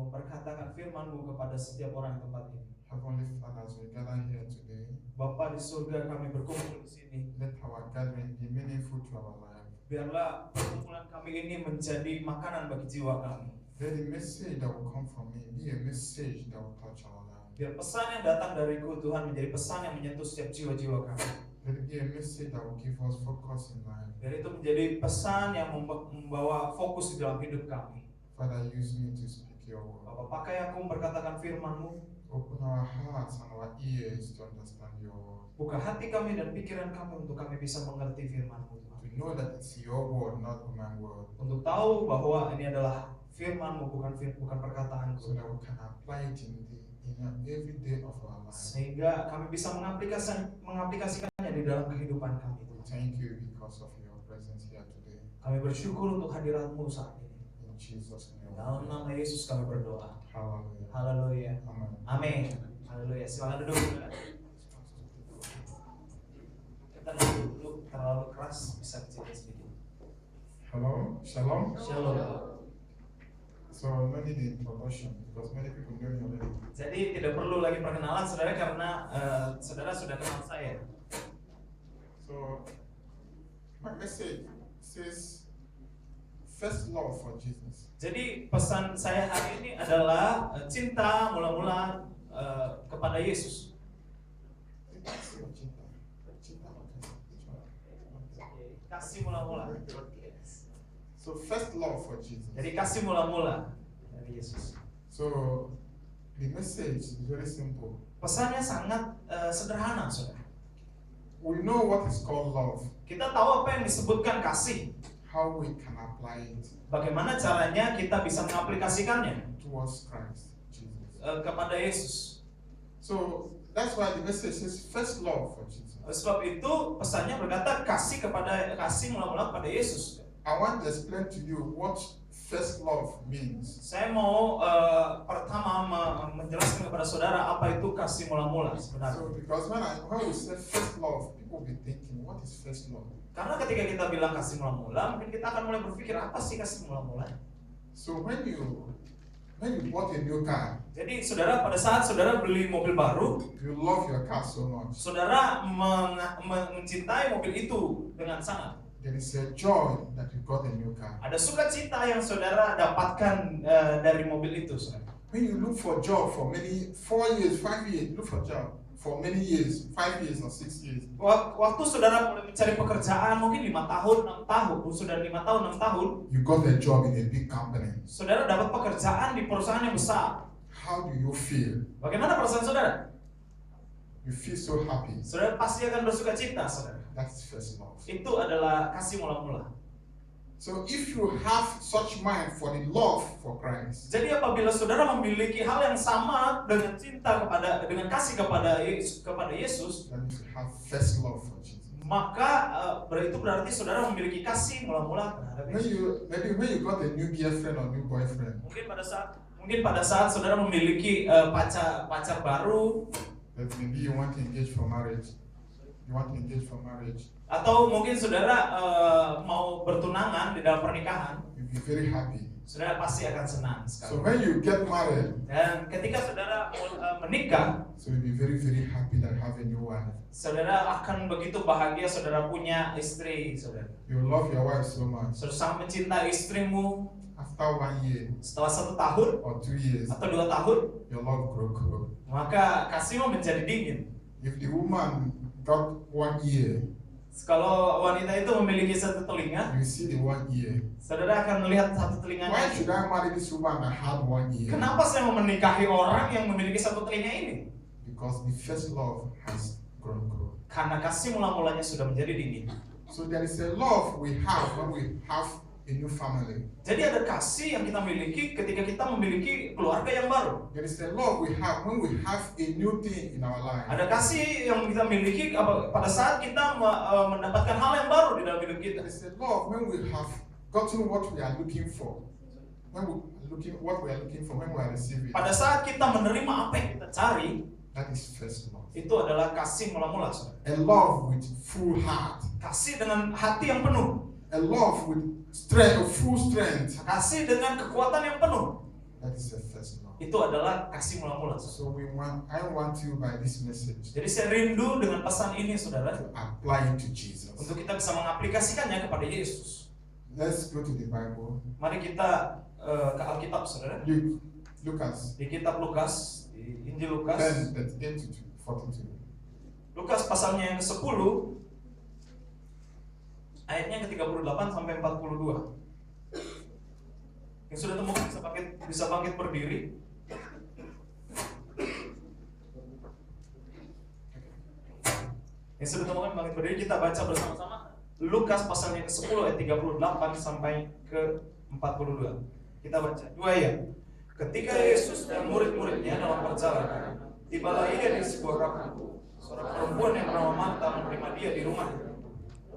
memperkatakan firman-Mu kepada setiap orang di tempat ini. Heavenly Father, as we gather here today, Bapa di surga, kami berkumpul di sini. let our gathering be meaningful to our life. Biarlah perkumpulan kami ini menjadi makanan bagi jiwa kami. Let the message that will come from me be a message that will touch our life. Biar pesan yang datang dariku Tuhan menjadi pesan yang menyentuh setiap jiwa-jiwa kami. Let it be a message that will give us focus in life. Biar itu menjadi pesan yang membawa fokus di dalam hidup kami. Father, use me to speak your word. Bapa, pakai aku memperkatakan firman-Mu. Open our hearts and our ears to understand your word. Buka hati kami dan pikiran kami untuk kami bisa mengerti firman-Mu, Tuhan. To know that it's your word, not human word. Untuk tahu bahwa ini adalah firman-Mu, bukan perkataanku. So that we can apply it in every day of our life. Sehingga kami bisa mengaplikasikannya di dalam kehidupan kami. We thank you because of your presence here today. Kami bersyukur untuk hadirat-Mu saat ini. In Jesus' name. Dalam nama Yesus kami berdoa. Hallelujah. Haleluya. Amen. Amin. Haleluya. Silakan duduk. Kita duduk terlalu keras, bisa kecil sedikit. Hello, shalom. Shalom. So no need introduction because many people know me already. Jadi tidak perlu lagi perkenalan saudara karena saudara sudah kenal saya. So my message says first love for Jesus. Jadi pesan saya hari ini adalah cinta mula-mula kepada Yesus. Kasih mula-mula. So first love for Jesus. Jadi kasih mula-mula dari Yesus. So the message is very simple. Pesannya sangat sederhana, saudara. We know what is called love. Kita tahu apa yang disebutkan kasih. How we can apply it Bagaimana caranya kita bisa mengaplikasikannya towards Christ Jesus. Kepada Yesus. So that's why the message says first love for Jesus. Sebab itu pesannya berkata kasih mula-mula kepada Yesus. I want to explain to you what first love means. Saya mau pertama menjelaskan kepada saudara apa itu kasih mula-mula sebenarnya. So because when we say first love, people be thinking, what is first love? Karena ketika kita bilang kasih mula-mula, mungkin kita akan mulai berpikir apa sih kasih mula-mula? So when you bought a new car, Jadi saudara, pada saat saudara beli mobil baru, you love your car so much. saudara mencintai mobil itu dengan sangat. There is a joy that you got a new car. Ada sukacita yang saudara dapatkan dari mobil itu, saudara. When you look for job for many 4 years, 5 years, look for job for many years, 5 years or 6 years. Waktu saudara mulai mencari pekerjaan mungkin 5 tahun, 6 tahun, sudah 5 tahun, 6 tahun, You got a job in a big company. saudara dapat pekerjaan di perusahaan yang besar. How do you feel? Bagaimana perasaan saudara? You feel so happy. Saudara pasti akan bersukacita, saudara. That's first love. Itu adalah kasih mula-mula. So if you have such mind for the love for Christ, Jadi apabila saudara memiliki hal yang sama dengan cinta dengan kasih kepada Yesus, then you have first love for Jesus. maka itu berarti saudara memiliki kasih mula-mula terhadap Yesus. When you got a new girlfriend or new boyfriend, Mungkin pada saat saudara memiliki pacar baru, that maybe you want to engage for marriage. atau mungkin saudara mau bertunangan di dalam pernikahan, You'll be very happy. saudara pasti akan senang So sekali. when you get married, Dan ketika saudara menikah, so you'll be very, very happy that have a new wife. saudara akan begitu bahagia saudara punya istri, saudara. You love your wife so much. Saudara sangat mencintai istrimu. After 1 year Setelah 1 tahun or 2 years, atau 2 tahun, your love grow cold. maka kasihmu menjadi dingin. If the woman got 1 year, Kalau wanita itu memiliki 1 telinga, you see the 1 year. saudara akan melihat 1 Why telinganya. should I marry this woman that had 1 year? Kenapa saya mau menikahi orang yang memiliki 1 telinga ini? Because the first love has grown cold. Karena kasih mula-mulanya sudah menjadi dingin. So there is a love we have when we have a new family. Jadi ada kasih yang kita miliki ketika kita memiliki keluarga yang baru. There is a love we have when we have a new thing in our life. Ada kasih yang kita miliki pada saat kita mendapatkan hal yang baru di dalam hidup kita. There is a love when we have gotten what we are looking for. When we are looking for, when we are receiving. Pada saat kita menerima apa yang kita cari, That is first love. itu adalah kasih mula-mula. A love with full heart. Kasih dengan hati yang penuh. A love with strength, full strength. Kasih dengan kekuatan yang penuh. That is the first love. Itu adalah kasih mula-mula. So I want you by this message Jadi saya rindu dengan pesan ini, saudara, to apply it to Jesus. untuk kita bisa mengaplikasikannya kepada Yesus. Let's go to the Bible. Mari kita ke Alkitab, saudara. Lucas. Di kitab Lukas, di Injil Lukas. 10:38-42. Lukas pasalnya yang ke-10, ayatnya ke-38 sampai 42. Yang sudah temukan bisa bangkit berdiri. Yang sudah temukan bangkit berdiri, kita baca bersama-sama. Lukas pasalnya ke-10 ayat 38 sampai ke 42. Kita baca 2 ayat. Ketika Yesus dan murid-muridnya dalam perjalanan, tibalah ia di sebuah kampung. Seorang perempuan yang bernama Marta menerima dia di rumahnya.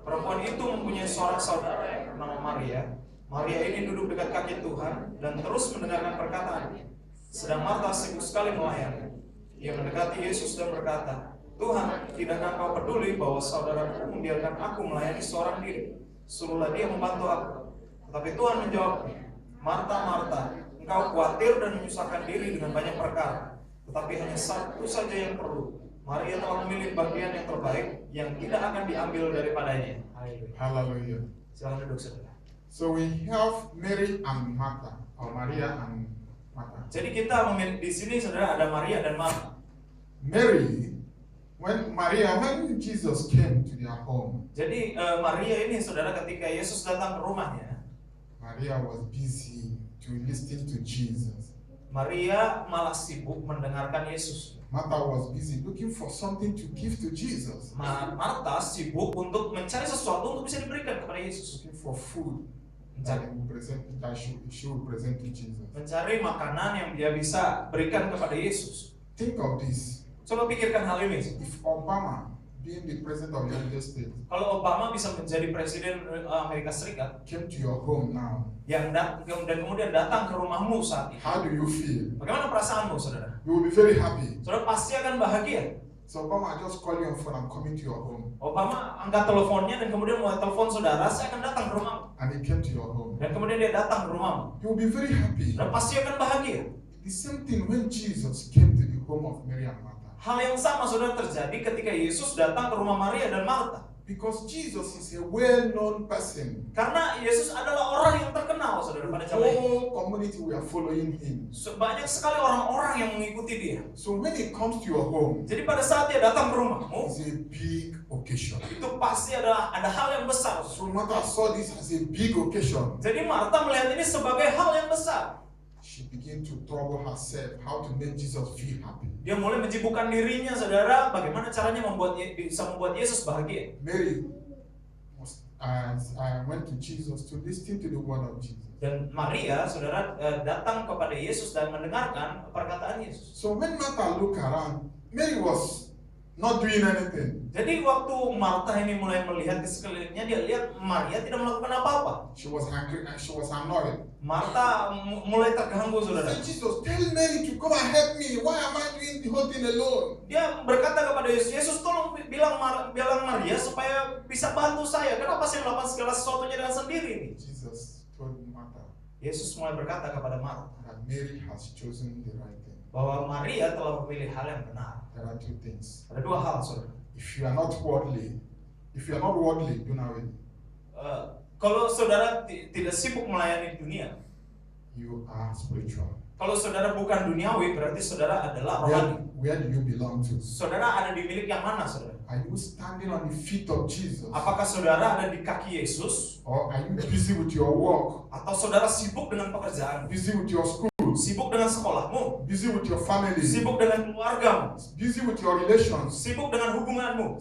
Perempuan itu mempunyai seorang saudara yang bernama Maria. Maria ini duduk dekat kaki Tuhan dan terus mendengarkan perkataannya. Sedang Marta sibuk sekali melayani. Ia mendekati Yesus dan berkata, Tuhan, tidakkah Kau peduli bahwa saudaraku membiarkan aku melayani seorang diri? Suruhlah dia membantu aku. Tetapi Tuhan menjawabnya, Marta, Marta, engkau khawatir dan menyusahkan diri dengan banyak perkara. Tetapi hanya satu saja yang perlu. Maria telah memilih bagian yang terbaik yang tidak akan diambil daripadanya. Hallelujah. Silakan duduk, saudara. So we have Mary and Martha, or Maria and Martha. Jadi kita di sini, saudara, ada Maria dan Marta. Mary, when Jesus came to their home, Jadi Maria ini, saudara, ketika Yesus datang ke rumahnya, Maria was busy to listen to Jesus. Maria malah sibuk mendengarkan Yesus. Martha was busy looking for something to give to Jesus. Marta sibuk untuk mencari sesuatu untuk bisa diberikan kepada Yesus. Looking for food that she would present to Jesus. Mencari makanan yang dia bisa berikan kepada Yesus. Think of this. Coba pikirkan hal ini. If Obama, being the president of the United States, Kalau Obama bisa menjadi presiden Amerika Serikat, came to your home now, dan kemudian datang ke rumahmu saat ini, how do you feel? bagaimana perasaanmu, saudara? You will be very happy. Saudara pasti akan bahagia. So Obama, I just call you on phone, I'm coming to your home. Obama angkat teleponnya dan kemudian mulai telepon saudara, saya akan datang ke rumahmu. And he came to your home. Dan kemudian dia datang ke rumahmu. You will be very happy. Dan pasti akan bahagia. The same thing when Jesus came to the home of Mary and Martha. Hal yang sama, saudara, terjadi ketika Yesus datang ke rumah Maria dan Marta. Because Jesus is a well-known person. Karena Yesus adalah orang yang terkenal, saudara, pada The zaman ini. whole community we are following him. Banyak sekali orang-orang yang mengikuti dia. So when he comes to your home, Jadi pada saat dia datang ke rumahmu, it's a big occasion. itu pasti ada hal yang besar. So Martha saw this as a big occasion. Jadi Marta melihat ini sebagai hal yang besar. She began to trouble herself how to make Jesus feel happy. Dia mulai menyibukkan dirinya, saudara, bagaimana caranya bisa membuat Yesus bahagia. Mary went to Jesus to listen to the word of Jesus. Dan Maria, saudara, datang kepada Yesus dan mendengarkan perkataan Yesus. So when Martha looked around, Mary was not doing anything. Jadi waktu Marta ini mulai melihat ke sekelilingnya, dia lihat Maria tidak melakukan apa-apa. She was angry and she was annoyed. Marta mulai terganggu, saudara. Said, Jesus, tell Mary to come and help me. Why am I doing the whole thing alone? Dia berkata kepada Yesus, Yesus tolong bilang Maria supaya bisa bantu saya. Kenapa saya melakukan segala sesuatunya dengan sendiri? Jesus told Martha Yesus mulai berkata kepada Marta that Mary has chosen the right thing. bahwa Maria telah memilih hal yang benar. There are two things. Ada dua hal, saudara. If you are not worldly, do not wait. Kalau saudara tidak sibuk melayani dunia, You are spiritual. kalau saudara bukan duniawi, berarti saudara adalah rohani. Where do you belong to? Saudara ada di milik yang mana, saudara? Are you standing on the feet of Jesus? Apakah saudara ada di kaki Yesus? Or are you busy with your work? Atau saudara sibuk dengan pekerjaan? Busy with your school? Sibuk dengan sekolahmu? Busy with your family? Sibuk dengan keluargamu? Busy with your relations? Sibuk dengan hubunganmu?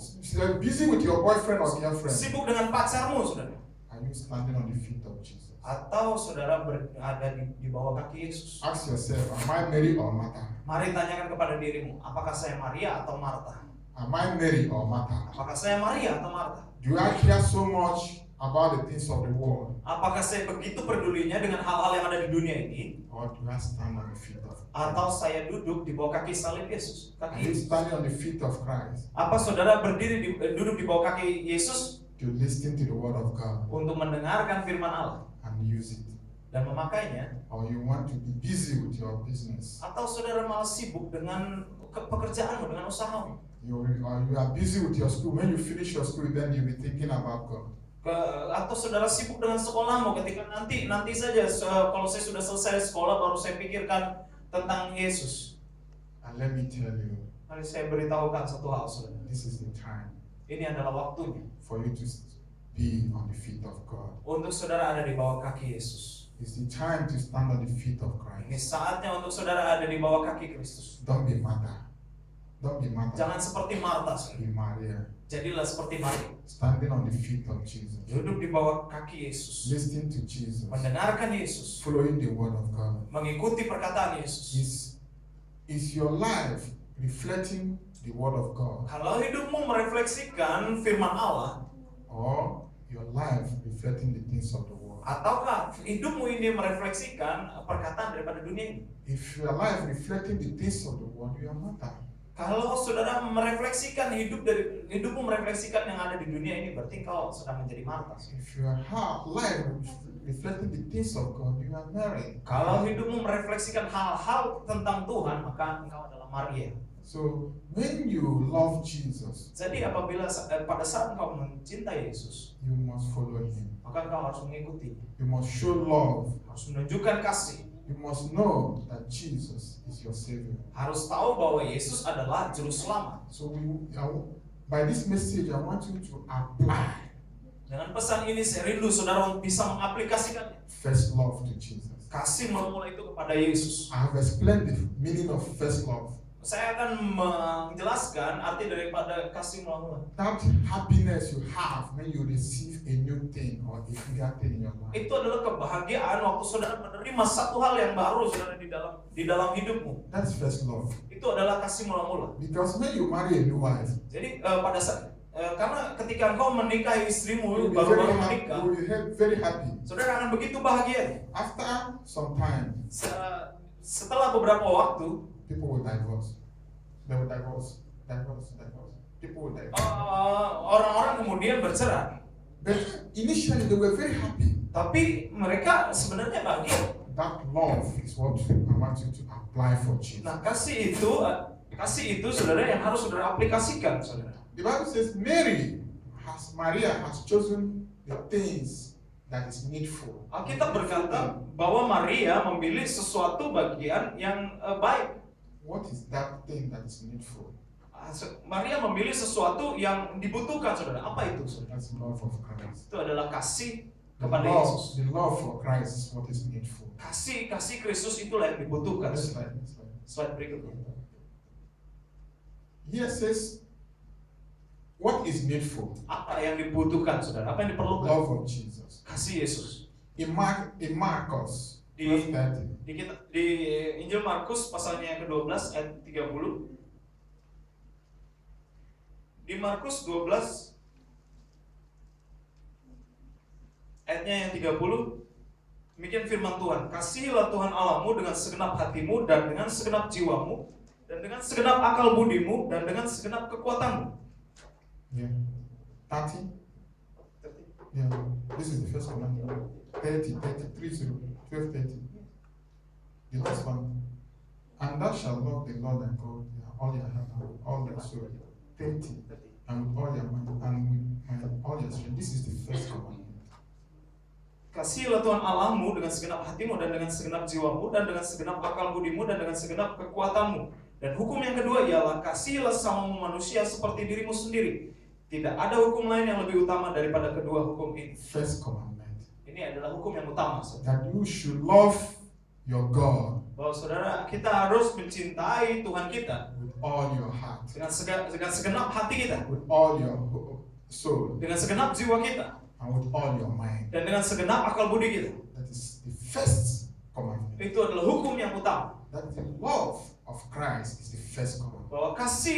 Busy with your boyfriend or girlfriend? Sibuk dengan pacarmu, saudara? Are you standing on the feet of Jesus? Atau saudara ada di bawah kaki Yesus? Ask yourself, am I Mary or Martha? Mari tanyakan kepada dirimu, apakah saya Maria atau Marta? Am I Mary or Martha? Apakah saya Maria atau Marta? Do I care so much about the things of the world? Apakah saya begitu pedulinya dengan hal-hal yang ada di dunia ini? Or do I stand on the feet of Christ? Atau saya duduk di bawah kaki salib Yesus? Are Kaki you Yesus. standing on the feet of Christ Apa saudara duduk di bawah kaki Yesus to listen to the word of God untuk mendengarkan firman Allah and use it? dan memakainya, or you want to be busy with your business, atau saudara malah sibuk dengan pekerjaanmu, dengan usahamu, or you are busy with your school. When you finish your school, then you'll be thinking about God. atau saudara sibuk dengan sekolahmu ketika nanti saja kalau saya sudah selesai sekolah baru saya pikirkan tentang Yesus. And let me tell you, Mari saya beritahukan satu hal, saudara. this is the time Ini adalah waktunya for you to be on the feet of God. untuk saudara ada di bawah kaki Yesus. It's the time to stand on the feet of Ini Christ. saatnya untuk saudara ada di bawah kaki Kristus. Don't be Martha. Don't be Martha. Jangan seperti Marta, saudara. Be Maria. Jadilah seperti Maria. Standing on the feet of Jesus. Duduk di bawah kaki Yesus. Listening to Jesus. Mendengarkan Yesus. Following the word of God. Mengikuti perkataan Yesus. Is your life reflecting the word of God? Kalau hidupmu merefleksikan firman Allah, Or your life reflecting the things of the world? ataukah hidupmu ini merefleksikan perkataan daripada dunia ini? If your life reflecting the things of the world, you are Martha. Kalau saudara merefleksikan hidupmu merefleksikan yang ada di dunia ini, berarti kau sedang menjadi Marta. If your life reflecting the things of God, you are Mary. Kalau hidupmu merefleksikan hal-hal tentang Tuhan, maka engkau adalah Maria. So when you love Jesus, Jadi apabila pada saat engkau mencintai Yesus, you must follow Him. maka engkau harus mengikutinya. You must show love. Harus menunjukkan kasih. You must know that Jesus is your Savior. Harus tahu bahwa Yesus adalah juru selamat. So by this message, I want you to apply Dengan pesan ini saya rindu saudara untuk bisa mengaplikasikannya. first love to Jesus. Kasih mula itu kepada Yesus. I have explained the meaning of first love. Saya akan menjelaskan arti daripada kasih mula. That happiness you have when you receive a new thing or a bigger thing in your life. Itu adalah kebahagiaan waktu saudara menerima satu hal yang baru saudara di dalam hidupmu. That's first love. Itu adalah kasih mula-mula. Because when you marry a new wife, Jadi pada saat karena ketika engkau menikahi istrimu you'll be baru menikah, very happy. saudara akan begitu bahagia. After some time, Setelah beberapa waktu, people will divorce. They will divorce. People will divorce. orang-orang kemudian bercerai. But initially they were very happy. Tapi mereka sebenarnya bahagia. That love is what I want you to apply for Jesus. Nah, kasih itu saudara yang harus saudara aplikasikan, saudara. The Bible says Maria has chosen the things that is needful. Alkitab berkata bahwa Maria memilih sesuatu bagian yang baik. What is that thing that is needful? Maria memilih sesuatu yang dibutuhkan, saudara. Apa itu, saudara? That's love of Christ. Itu adalah kasih The kepada love, Yesus. the love for Christ is what is needful. Kasih Kristus itulah yang dibutuhkan. That's right. Slide berikutnya. Here says, what is needful? Apa yang dibutuhkan, saudara? Apa yang diperlukan? Love of Jesus. Kasih Yesus. In Marcos, Di verse 30, di Injil Markus pasalnya yang ke-12 ayat 30. Di Markus 12 ayatnya yang 30, demikian firman Tuhan, kasihilah Tuhan Allahmu dengan segenap hatimu dan dengan segenap jiwamu dan dengan segenap akal budimu dan dengan segenap kekuatanmu. yeah, 30, yeah, this is the first commandment. 30, 12, 30. The last one, and thou shalt love the Lord thy God with all your heart, and with all your soul. 30, and with all your mind, and with all your strength. This is the first commandment. Kasihilah Tuhan Allahmu dengan segenap hatimu dan dengan segenap jiwamu dan dengan segenap akal budimu dan dengan segenap kekuatanmu. Dan hukum yang kedua ialah kasihilah sesamamu manusia seperti dirimu sendiri. Tidak ada hukum lain yang lebih utama daripada kedua hukum ini. First commandment. Ini adalah hukum yang utama, saudara. That you should love your God Bahwa saudara, kita harus mencintai Tuhan kita with all your heart, dengan segenap hati kita, with all your soul, dengan segenap jiwa kita, and with all your mind. dan dengan segenap akal budi kita. That is the first commandment. Itu adalah hukum yang utama. That the love of Christ is the first commandment. Bahwa kasih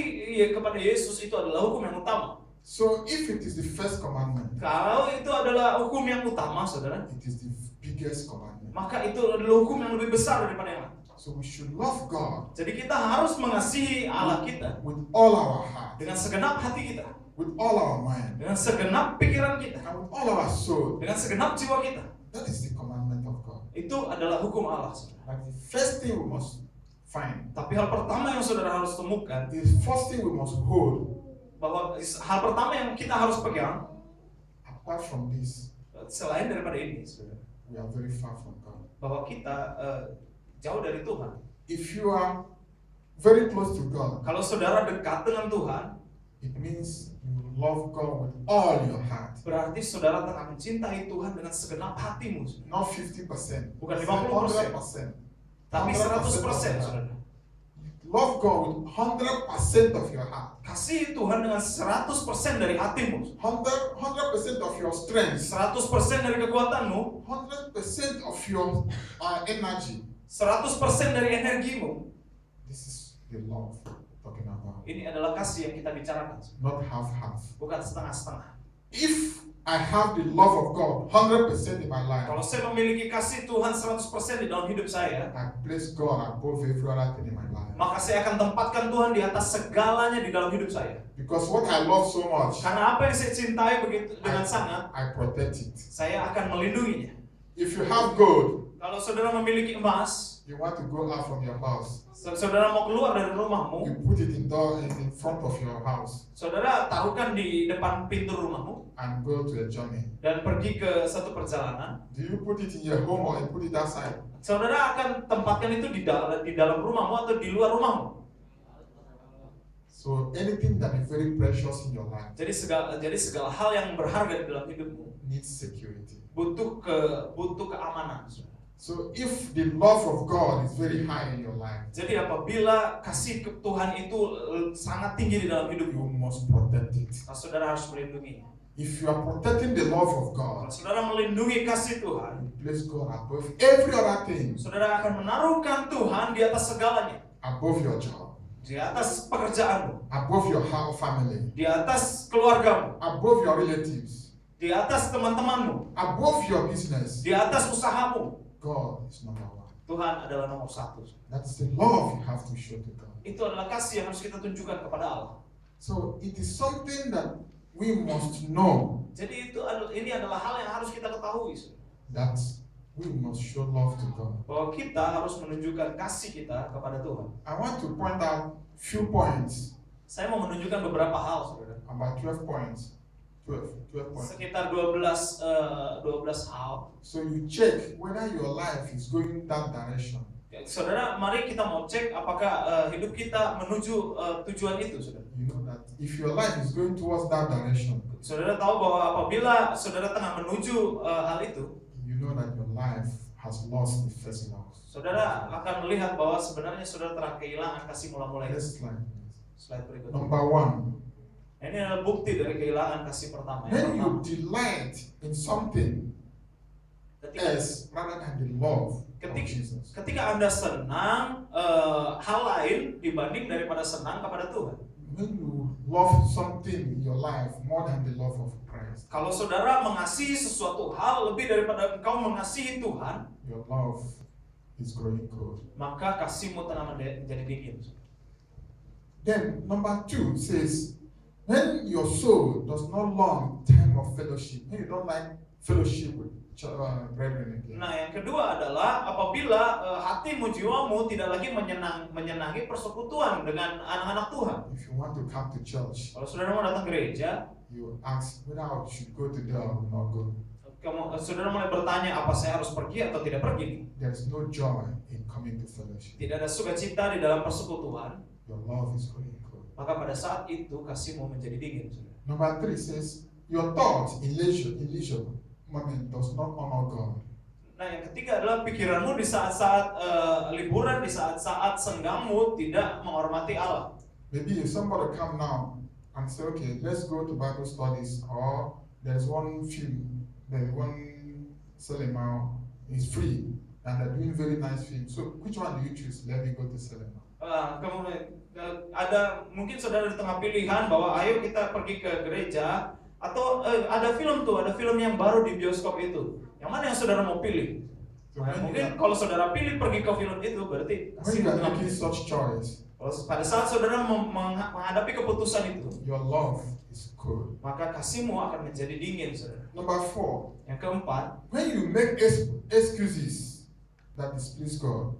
kepada Yesus itu adalah hukum yang utama. So if it is the first commandment, Kalau itu adalah hukum yang utama, saudara, it is the biggest commandment. maka itu adalah hukum yang lebih besar daripada yang lain. So we should love God Jadi kita harus mengasihi Allah kita with all our heart, dengan segenap hati kita, with all our mind, dengan segenap pikiran kita, and with all our soul. dengan segenap jiwa kita. That is the commandment of God. Itu adalah hukum Allah, saudara. But the first thing we must find, Tapi hal pertama yang saudara harus temukan, the first thing we must hold, bahwa hal pertama yang kita harus pegang, apart from this, selain daripada ini, saudara, we are very far from God. bahwa kita jauh dari Tuhan. If you are very close to God, Kalau saudara dekat dengan Tuhan, it means you love God with all your heart. berarti saudara telah mencintai Tuhan dengan segenap hatimu, saudara. Not 50%. Bukan 50%. 50%. Tapi 100%, 100%. saudara. Love God with 100% of your heart. Kasih Tuhan dengan 100% dari hatimu, 100% of your strength. 100% dari kekuatanmu, 100% of your energy. 100% dari energimu. This is the love talking about. Ini adalah kasih yang kita bicarakan, saudara. Not half-half. Bukan setengah-setengah. If I have the love of God 100% in my life, Kalau saya memiliki kasih Tuhan 100% di dalam hidup saya, I place God above every other thing in my life. maka saya akan tempatkan Tuhan di atas segalanya di dalam hidup saya. Because what I love so much, Karena apa yang saya cintai begitu dengan sangat, I protect it. saya akan melindunginya. If you have gold, Kalau saudara memiliki emas, you want to go out from your house, saudara mau keluar dari rumahmu, you put it in front of your house saudara taruhkan di depan pintu rumahmu and go to a journey. dan pergi ke satu perjalanan. Do you put it in your home or you put it outside? Saudara akan tempatkan itu di dalam rumahmu atau di luar rumahmu. So anything that is very precious in your life Jadi segala hal yang berharga di dalam hidupmu needs security. butuh keamanan. saudara. So if the love of God is very high in your life, Jadi apabila kasih ke Tuhan itu sangat tinggi di dalam you hidupmu, must protect it. saudara harus melindunginya. If you are protecting the love of Kalau God, saudara melindungi kasih Tuhan, you place God above every other thing, saudara akan menaruhkan Tuhan di atas segalanya. above your job, Di atas pekerjaanmu, above your family, di atas keluargamu, above your relatives, di atas teman-temanmu, above your business. di atas usahamu. God is number one. Tuhan adalah nomor satu. That's the love you have to show to God. Itu adalah kasih yang harus kita tunjukkan kepada Allah. So it is something that we must know, Jadi ini adalah hal yang harus kita ketahui, saudara. that we must show love to God. Bahwa kita harus menunjukkan kasih kita kepada Tuhan. I want to point out few points, Saya mau menunjukkan beberapa hal, saudara. about 12 points. 12 points. Sekitar 12 hal. So you check whether your life is going that direction. Saudara, mari kita mau cek apakah hidup kita menuju tujuan itu, saudara. You know that if your life is going towards that direction, Saudara tahu bahwa apabila saudara tengah menuju hal itu, you know that your life has lost the first love. saudara akan melihat bahwa sebenarnya saudara telah kehilangan kasih mula-mula itu. Next slide, please. Slide berikutnya. Number one, Ini adalah bukti dari kehilangan kasih pertama. Yang when you pertama, delight in something else rather than the love of Jesus, ketika Anda senang hal lain dibanding daripada senang kepada Tuhan. when you love something in your life more than the love of Christ, Kalau saudara mengasihi sesuatu hal lebih daripada engkau mengasihi Tuhan, your love is growing cold. maka kasihmu tengah menjadi dingin. Then number two says, when your soul does not long time of fellowship, when you don't like fellowship with brethren again, Nah, yang kedua adalah apabila hatimu, jiwamu tidak lagi menyenangi persekutuan dengan anak-anak Tuhan. if you want to come to church, Kalau saudara mau datang gereja, you ask whether I should go today or not go. saudara mulai bertanya, apa saya harus pergi atau tidak pergi? There is no joy in coming to fellowship. Tidak ada sukacita di dalam persekutuan, Your love is growing cold. maka pada saat itu kasihmu menjadi dingin. Saudara. Number three says, your thought in leisure moment does not honor God. Nah, yang ketiga adalah pikiranmu di saat-saat liburan, di saat-saat senggangmu tidak menghormati Allah. Maybe if somebody come now and say, okay, let's go to Bible studies, or there's one film, there's one cinema, is free, and they're doing very nice film. So which one do you choose? Let me go to cinema. Kemudian ada mungkin saudara di tengah pilihan bahwa ayo kita pergi ke gereja atau ada film yang baru di bioskop itu. Yang mana yang saudara mau pilih? So Nah, mungkin kalau saudara pilih pergi ke film itu berarti when you are making such choice, kalau pada saat saudara menghadapi keputusan itu, your love is cold. maka kasihmu akan menjadi dingin, saudara. Number four, Yang keempat, when you make excuses that displease God,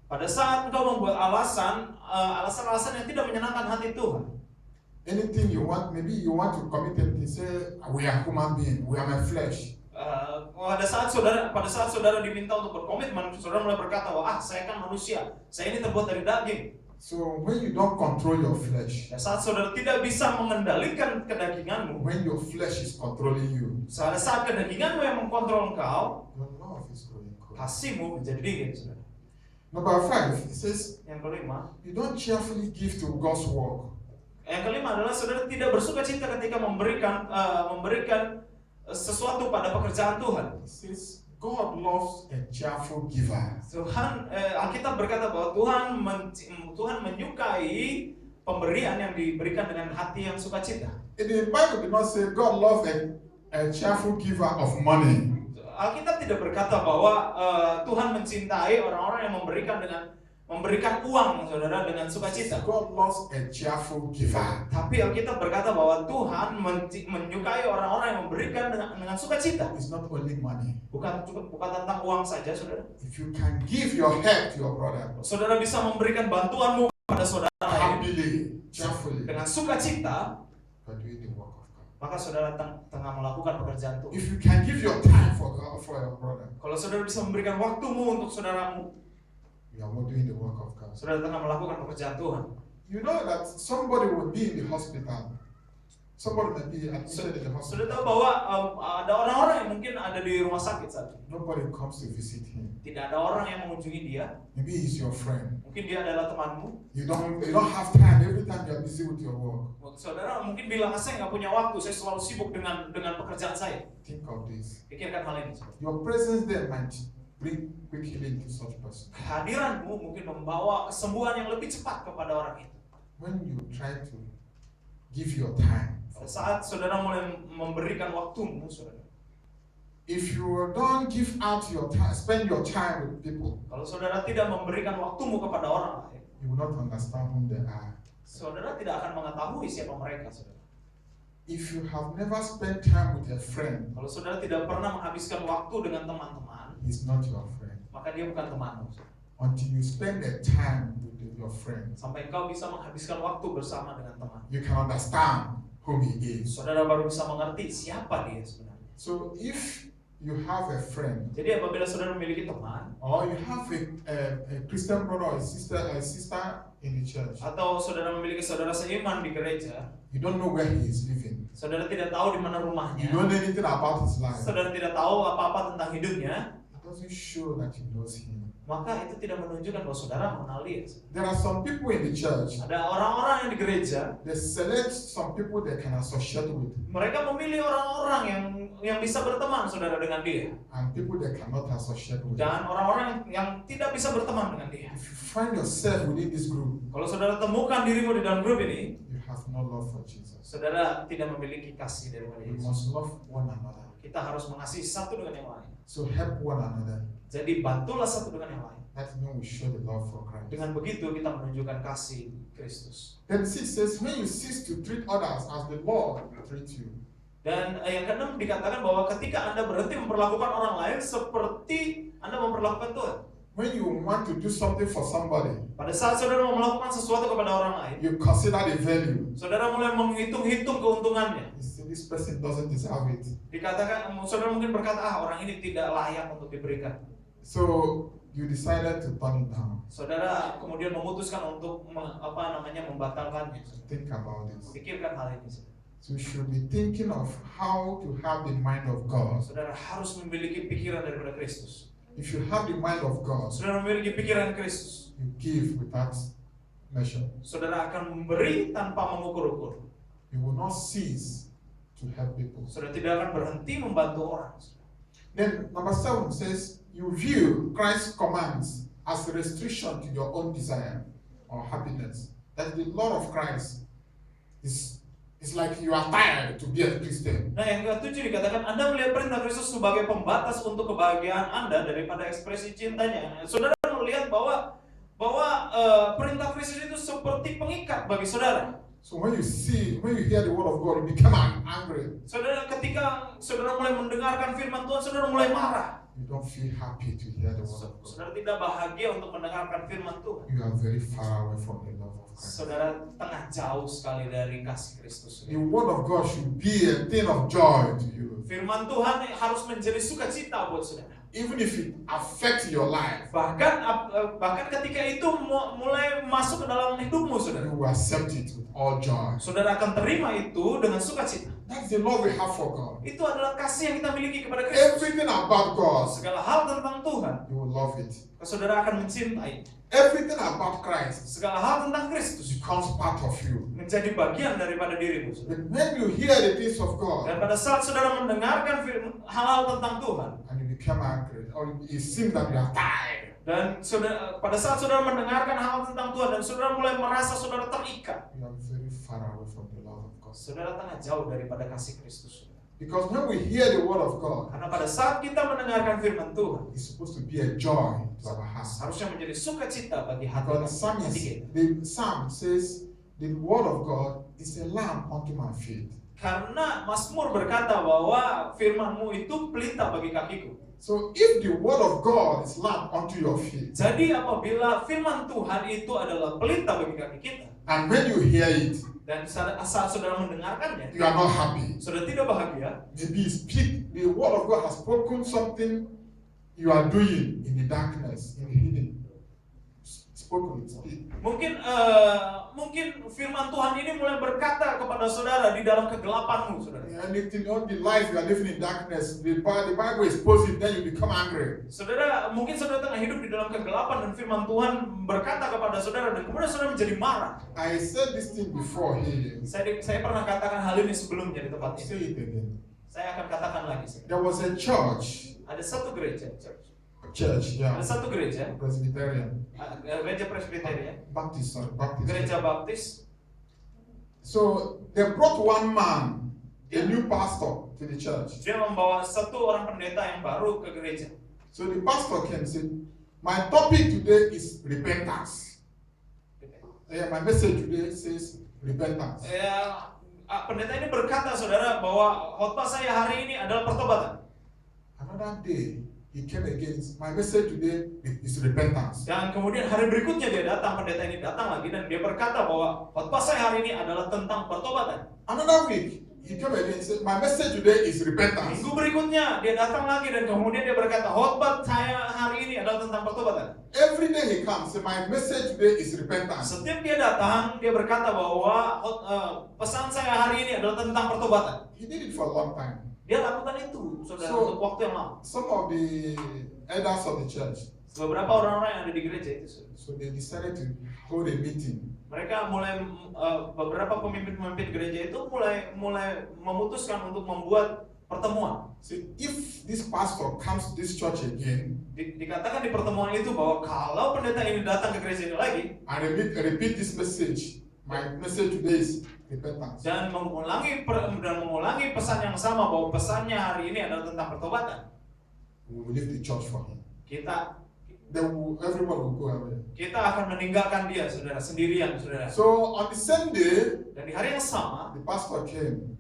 Pada saat engkau membuat alasan-alasan yang tidak menyenangkan hati Tuhan. anything you want, maybe you want to commit anything, say, we are human beings, we are my flesh. Pada saat saudara diminta untuk berkomitmen, saudara mulai berkata, wah, saya kan manusia, saya ini terbuat dari daging. So when you don't control your flesh, Saat saudara tidak bisa mengendalikan kedaginganmu, when your flesh is controlling you, saat kedaginganmu yang mengkontrol engkau, your love is growing cold. kasihmu menjadi dingin, saudara. Number 5, it says, Yang kelima, you don't cheerfully give to God's work. Yang kelima adalah saudara tidak bersuka cita ketika memberikan sesuatu pada pekerjaan Tuhan. It says, God loves a cheerful giver. Alkitab berkata bahwa Tuhan menyukai pemberian yang diberikan dengan hati yang sukacita. The Bible did not say God loves a cheerful giver of money. Alkitab tidak berkata bahwa Tuhan mencintai orang-orang yang memberikan uang, saudara, dengan sukacita. God loves a cheerful giver. Tapi Alkitab berkata bahwa Tuhan menyukai orang-orang yang memberikan dengan sukacita. It's not only money. Bukan tentang uang saja, saudara. If you can give your help to your brother, Saudara bisa memberikan bantuanmu kepada saudara lain happily, cheerfully, dengan sukacita, you are doing the work of God. maka saudara tengah melakukan pekerjaan Tuhan. If you can give your time for your brother, Kalau saudara bisa memberikan waktumu untuk saudaramu, you are doing the work of God. saudara tengah melakukan pekerjaan Tuhan. You know that somebody will be in the hospital. Somebody may be admitted in the Sudah hospital. tahu bahwa ada orang-orang yang mungkin ada di rumah sakit saat ini. Nobody comes to visit him. Tidak ada orang yang mengunjungi dia. Maybe he's your friend. Mungkin dia adalah temanmu. You don't have time every time you are busy with your work. Saudara mungkin bilang, saya nggak punya waktu, saya selalu sibuk dengan pekerjaan saya. Think of this. Pikirkan hal ini. Saudara. Your presence there might bring quick healing to such person. Kehadiranmu mungkin membawa kesembuhan yang lebih cepat kepada orang itu. When you try to give your time, Pada saat saudara mulai memberikan waktumu, saudara. if you don't give out your time, spend your time with people, Kalau saudara tidak memberikan waktumu kepada orang lain, you will not understand whom they are. saudara tidak akan mengetahui siapa mereka, saudara. If you have never spent time with a friend, Kalau saudara tidak pernah menghabiskan waktu dengan teman-teman, he's not your friend. maka dia bukan temanmu. Until you spend the time with your friend, Sampai engkau bisa menghabiskan waktu bersama dengan teman. you can understand whom he is. Saudara baru bisa mengerti siapa dia sebenarnya. So if you have a friend, Jadi apabila saudara memiliki teman, or you have a Christian brother or a sister in the church, atau saudara memiliki saudara seiman di gereja, you don't know where he is living, saudara tidak tahu di mana you rumahnya, don't know anything about his life, saudara tidak tahu apa-apa tentang hidupnya, it doesn't show that you know him. maka itu tidak menunjukkan bahwa saudara mengenal dia. There are some people in the church, Ada orang-orang yang di gereja, they select some people they can associate with, mereka memilih orang-orang yang bisa berteman saudara dengan dia, and people they cannot associate with. dan orang-orang yang tidak bisa berteman dengan dia. If you find yourself within this group, Kalau saudara temukan dirimu di dalam grup ini, you have no love for Jesus. saudara tidak memiliki kasih daripada We Yesus. must love one another. Kita harus mengasihi satu dengan yang lain. So help one another. Jadi bantulah satu dengan yang lain. That means we show the love for Christ. Dengan begitu kita menunjukkan kasih Kristus. Then 6 says, when you cease to treat others as the Lord treat you. Dan yang keenam dikatakan bahwa ketika Anda berhenti memperlakukan orang lain seperti Anda memperlakukan Tuhan. When you want to do something for somebody, Pada saat saudara mau melakukan sesuatu kepada orang lain, you consider the value. saudara mulai menghitung-hitung keuntungannya. You say this person doesn't deserve it. Dikatakan, saudara mungkin berkata, orang ini tidak layak untuk diberikan. So you decided to turn it down. Saudara kemudian memutuskan untuk membatalkannya. Think about this. Pikirkan hal ini. So you should be thinking of how to have the mind of God. Saudara harus memiliki pikiran daripada Kristus. If you have the mind of God, Saudara memiliki pikiran Kristus, you give without measure. saudara akan memberi tanpa mengukur-ukur. You will not cease to help people. Saudara tidak akan berhenti membantu orang. Then number 7 says, you view Christ's commands as a restriction to your own desire or happiness. That the law of Christ is like you are tired to be a Christian. Nah, yang ketujuh dikatakan Anda melihat perintah Kristus sebagai pembatas untuk kebahagiaan Anda daripada ekspresi cintanya. Saudara melihat bahwa perintah Kristus itu seperti pengikat bagi saudara. So when you hear the word of God, you become angry. Saudara, ketika saudara mulai mendengarkan firman Tuhan, saudara mulai marah. you don't feel happy to hear the word of God. Saudara tidak bahagia untuk mendengarkan firman Tuhan. You are very far away from the love of Christ. Saudara tengah jauh sekali dari kasih Kristus. The word of God should be a thing of joy to you. Firman Tuhan harus menjadi sukacita buat saudara. Even if it affects your life, Bahkan ketika itu mulai masuk ke dalam hidupmu, saudara. you will accept it with all joy. Saudara akan terima itu dengan sukacita. That's the love we have for God. Itu adalah kasih yang kita miliki kepada Kristus. Everything about God, Segala hal tentang Tuhan, you will love it. saudara akan mencintai. Everything about Christ Segala hal tentang Kristus becomes part of you. menjadi bagian daripada dirimu, saudara. But when you hear the things of God Dan pada saat saudara mendengarkan hal-hal tentang Tuhan, and you become angry, or it seems that you are tired, dan pada saat saudara mendengarkan hal tentang Tuhan dan saudara mulai merasa saudara terikat, you are very far away from the love of God. saudara tengah jauh daripada kasih Kristus. Because when we hear the word of God, Karena pada saat kita mendengarkan firman Tuhan, it's supposed to be a joy to our hearts. harusnya menjadi sukacita bagi hati Because kita. the psalm says, the word of God is a lamp unto my feet. Karena Mazmur berkata bahwa firman-Mu itu pelita bagi kakiku. So if the word of God is lamp unto your feet, Jadi apabila firman Tuhan itu adalah pelita bagi kaki kita, and when you hear it, dan saat saudara mendengarkannya, you are not happy. saudara tidak bahagia, Maybe the word of God has spoken something you are doing in the darkness, in the hidden. Spoken, speak. mungkin firman Tuhan ini mulai berkata kepada saudara di dalam kegelapanmu, saudara. And if in all the life you are living in darkness, the Bible exposes it, then you become angry. Saudara, mungkin saudara tengah hidup di dalam kegelapan dan firman Tuhan berkata kepada saudara dan kemudian saudara menjadi marah. I said this thing before here. Saya pernah katakan hal ini sebelumnya di tempat Say ini. it again. Saya akan katakan lagi. Saudara. There was a church, Ada satu gereja, yeah, Ada satu gereja, Presbyterian, gereja Presbyterian, Baptist. gereja Baptis. So they brought one man, a new pastor, to the church. Dia membawa satu orang pendeta yang baru ke gereja. So the pastor came and said, my topic today is repentance. Yeah, my message today says repentance. Pendeta ini berkata, saudara, bahwa khotbah saya hari ini adalah pertobatan. Another day, he came again. My message today is repentance. Dan kemudian hari berikutnya dia datang, pendeta ini datang lagi dan dia berkata bahwa khotbah saya hari ini adalah tentang pertobatan. Another week, he came again and said, my message today is repentance. Minggu berikutnya dia datang lagi dan kemudian dia berkata, khotbah saya hari ini adalah tentang pertobatan. Every day he comes, say, my message today is repentance. Setiap dia datang, dia berkata bahwa pesan saya hari ini adalah tentang pertobatan. He did it for a long time. Dia lakukan itu, saudara, untuk waktu yang lama. Some of the elders of the church, Beberapa orang-orang yang ada di gereja itu, saudara. so they decided to hold a meeting. Mereka beberapa pemimpin-pemimpin gereja itu mulai memutuskan untuk membuat pertemuan. So if this pastor comes to this church again, Dikatakan di pertemuan itu bahwa kalau pendeta ini datang ke gereja ini lagi and repeat this message, my message today is repentance. dan mengulangi pesan yang sama bahwa pesannya hari ini adalah tentang pertobatan, We will leave the church for him. Everyone will go away. Kita akan meninggalkan dia, saudara, sendirian, saudara. So on the same day, Dan di hari yang sama, the pastor came.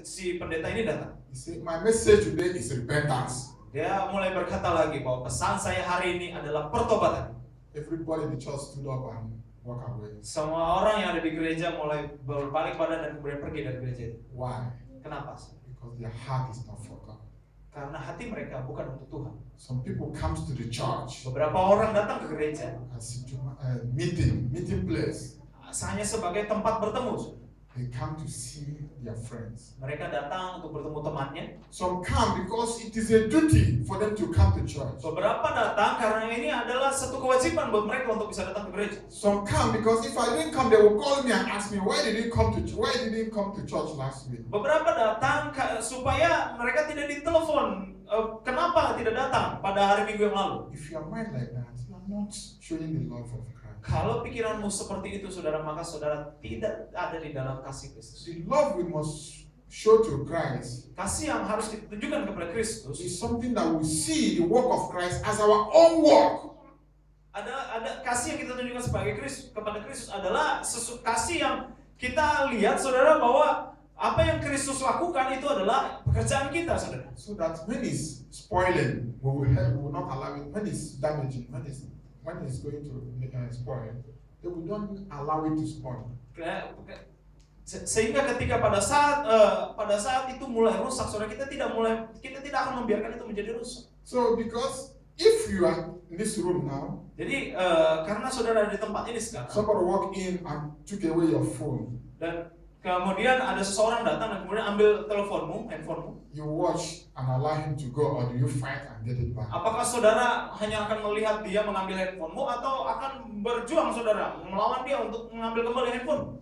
si pendeta ini datang. He said, my message today is repentance. Dia mulai berkata lagi bahwa pesan saya hari ini adalah pertobatan. Everybody in the church stood up and walked away. Semua orang yang ada di gereja mulai berbalik badan dan kemudian pergi dari gereja itu. Why? Kenapa? Because their heart is not for God. Karena hati mereka bukan untuk Tuhan. Some people comes to the church Beberapa orang datang ke gereja as meeting place. hanya sebagai tempat bertemu. They come to see their friends. Mereka datang untuk bertemu temannya. Some come because it is a duty for them to come to church. Beberapa datang karena ini adalah satu kewajiban buat mereka untuk bisa datang ke gereja. Some come because if I didn't come, they will call me and ask me why didn't you come to church last week. Beberapa datang supaya mereka tidak ditelepon. Kenapa tidak datang pada hari Minggu yang lalu? If your mind like that, you are not showing the love of Christ. Kalau pikiranmu seperti itu, saudara, maka saudara tidak ada di dalam kasih Kristus. The love we must show to Christ Kasih yang harus ditunjukkan kepada Kristus is something that we see the work of Christ as our own work. ada kasih yang kita tunjukkan kepada Kristus adalah kasih yang kita lihat, saudara, bahwa Apa yang Kristus lakukan itu adalah pekerjaan kita, saudara. So that when it's spoiling, we will not allow it. When it's damaging, when it's going to spoil, then we don't allow it to spoil. Sehingga ketika pada saat itu mulai rusak, saudara, kita tidak akan membiarkan itu menjadi rusak. So because if you are in this room now, jadi karena saudara ada di tempat ini sekarang, somebody walk in and took away your phone, dan kemudian ada seseorang datang dan kemudian ambil teleponmu, handphonemu, you watch and allow him to go, or do you fight and get it back? Apakah saudara hanya akan melihat dia mengambil handphonemu atau akan berjuang saudara melawan dia untuk mengambil kembali handphone?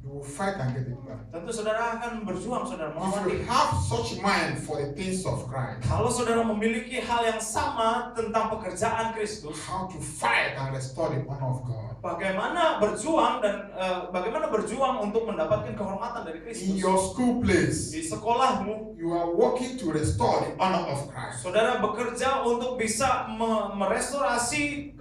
You will fight and get it back. Tentu saudara akan berjuang, saudara, melawan If you dia. have such mind for the things of Christ, Kalau saudara memiliki hal yang sama tentang pekerjaan Kristus, how to fight and restore the honor of God. bagaimana berjuang untuk mendapatkan kehormatan dari In Kristus. your school place, Di sekolahmu, you are working to restore the honor of Christ. saudara bekerja untuk bisa merestorasi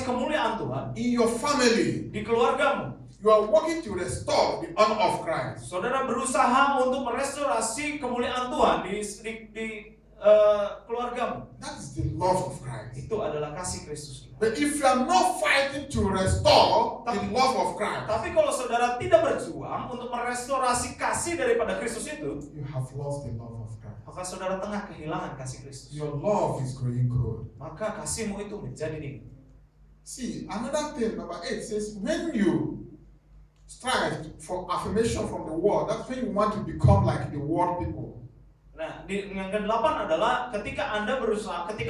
kemuliaan Tuhan. In your family, Di keluargamu, you are working to restore the honor of Christ. saudara berusaha untuk merestorasi kemuliaan Tuhan di keluargamu. That is the love of Christ. Itu adalah kasih Kristus. But if you are not fighting to restore the love of Christ, Tapi kalau saudara tidak berjuang untuk merestorasi kasih daripada Kristus itu, you have lost the love of Christ. maka saudara tengah kehilangan kasih Kristus. Your love is growing cold. Maka kasihmu itu menjadi dingin. See, another thing, number 8 says, when you strive for affirmation from the world, that's when you want to become like the world people. Nah, yang ke-8 adalah ketika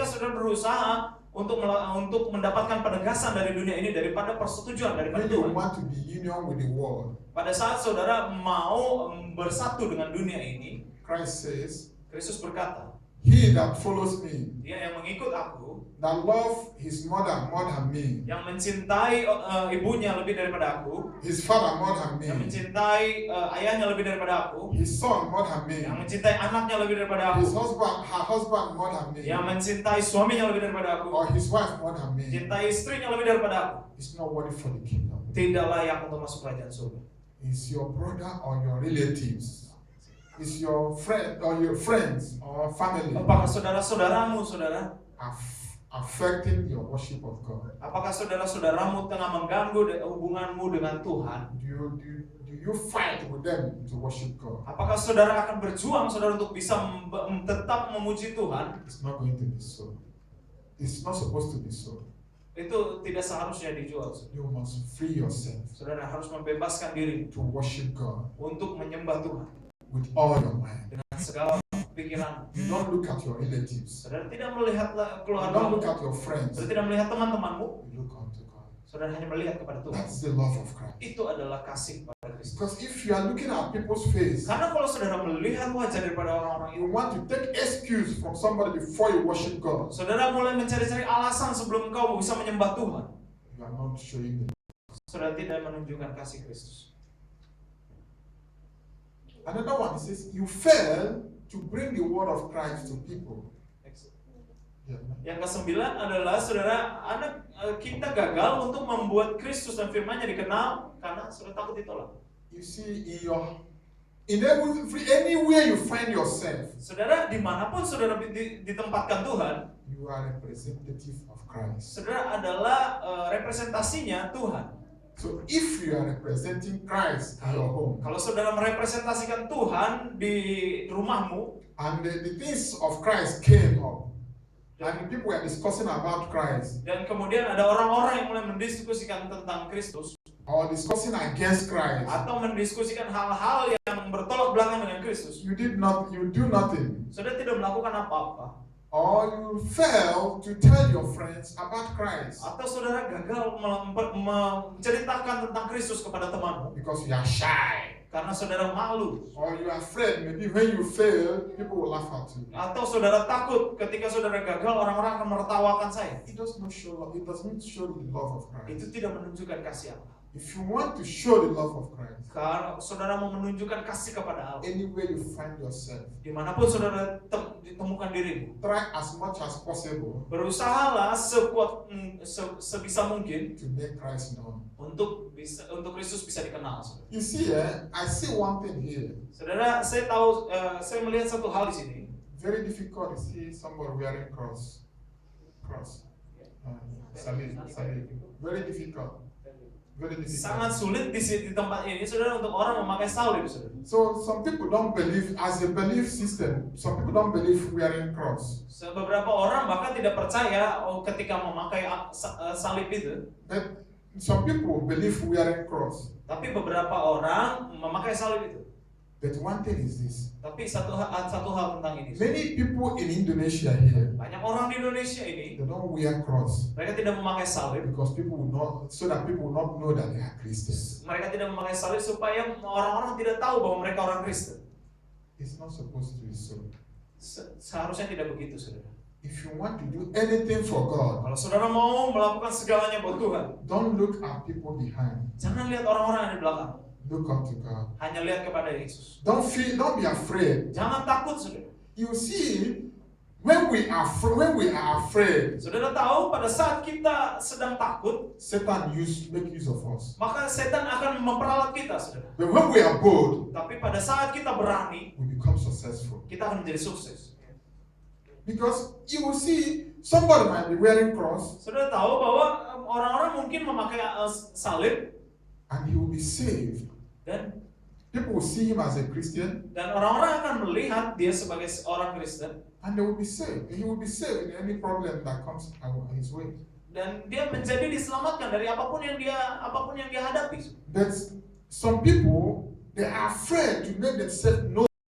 saudara berusaha untuk mendapatkan penegasan dari dunia ini daripada persetujuan daripada When you Tuhan. want to be union with the world, Pada saat saudara mau bersatu dengan dunia ini, Christ says, Kristus berkata, he that follows me, dia yang mengikut aku, that love his mother more than me, yang mencintai ibunya lebih daripada aku, his father more than yang me, mencintai ayahnya lebih daripada aku, his son more than me, yang mencintai anaknya lebih daripada his aku, her husband more than me, yang mencintai suaminya lebih daripada aku, or his wife more than me, mencintai istrinya lebih daripada aku, is not worthy for the kingdom. tidak layak untuk masuk kerajaan surga. Is your brother or your relatives, is your friend or your friends or family Apakah saudara-saudaramu, saudara, affecting your worship of God? apakah saudara-saudaramu tengah mengganggu hubunganmu dengan Tuhan? Do you fight with them to worship God? Apakah saudara akan berjuang, saudara, untuk bisa tetap memuji Tuhan? It's not going to be so. It's not supposed to be so. Itu tidak seharusnya dijual. You must free yourself Saudara harus membebaskan diri to worship God untuk menyembah Tuhan with all your mind. dengan segala pikiran. You don't look at your relatives. Saudara tidak melihat You don't keluargamu, look at your friends. saudara tidak melihat teman-temanmu, You look unto God. saudara hanya melihat kepada Tuhan. That's the love of Christ. Itu adalah kasih pada Kristus. Because if you are looking at people's face, Karena kalau saudara melihat wajah daripada orang-orang itu, you want to take excuse from somebody before you worship God. saudara mulai mencari-cari alasan sebelum engkau bisa menyembah Tuhan. You are not showing the. Saudara tidak menunjukkan kasih Kristus. Another one says you fail to bring the word of Christ to people. Yeah. Yang ke-9 adalah saudara, kita gagal untuk membuat Kristus dan firman-Nya dikenal karena saudara takut ditolak. You see, anywhere you find yourself, Saudara, dimanapun saudara ditempatkan Tuhan, you are representative of Christ. saudara adalah representasinya Tuhan. So if you are representing Christ in your home, Kalau saudara merepresentasikan Tuhan di rumahmu, and the things of Christ came up, and the people were discussing about Christ, dan kemudian ada orang-orang yang mulai mendiskusikan tentang Kristus, or discussing against Christ, atau mendiskusikan hal-hal yang bertolak belakang dengan Kristus, you do nothing, saudara tidak melakukan apa-apa, or you fail to tell your friends about Christ atau saudara gagal menceritakan tentang Kristus kepada temanmu because you are shy, karena saudara malu, or you are afraid maybe when you fail, people will laugh at you. atau saudara takut ketika saudara gagal orang-orang akan menertawakan saya. It doesn't show the love of Christ. Itu tidak menunjukkan kasih Allah. If you want to show the love of Christ, Kalau saudara mau menunjukkan kasih kepada Allah, anywhere you find yourself, dimanapun saudara ditemukan dirimu, try as much as possible berusahalah sebisa mungkin to make Christ known. untuk Kristus bisa dikenal. Saudara. You see, I see one thing here. Saudara, saya melihat satu hal di sini. Very difficult to see somebody wearing cross. Salib. Very difficult. Very difficult. Sangat sulit di tempat ini, saudara, untuk orang memakai salib, saudara. So some people don't believe, as a belief system, some people don't believe wearing cross. Beberapa orang bahkan tidak percaya ketika memakai salib itu. But some people believe wearing cross. Tapi beberapa orang memakai salib itu. But one thing is this. Tapi satu hal tentang ini. Many people in Indonesia here, Banyak orang di Indonesia ini, they don't wear cross mereka tidak memakai salib. because people will not, so that people will not know that they are Christians. Mereka tidak memakai salib supaya orang-orang tidak tahu bahwa mereka orang Kristen. It's not supposed to be so. Seharusnya tidak begitu, saudara. If you want to do anything for God, Kalau saudara mau melakukan segalanya buat Tuhan, don't look at people behind. jangan lihat orang-orang yang di belakang. Look up to God. Hanya lihat kepada Yesus. Don't be afraid. Jangan takut, saudara. You see, when we are afraid, Saudara tahu pada saat kita sedang takut, Satan make use of us. maka setan akan memperalat kita, saudara. But when we are bold, Tapi pada saat kita berani, we become successful. kita akan menjadi sukses. Because you will see somebody might be wearing cross Saudara tahu bahwa orang-orang mungkin memakai salib and he will be saved. dan People will see him as a Christian orang-orang akan melihat dia sebagai seorang Kristen and they will be saved. He will be saved in any problem that comes his way. dan dia menjadi diselamatkan dari apapun yang dia hadapi. But some people, they are afraid to make themselves known.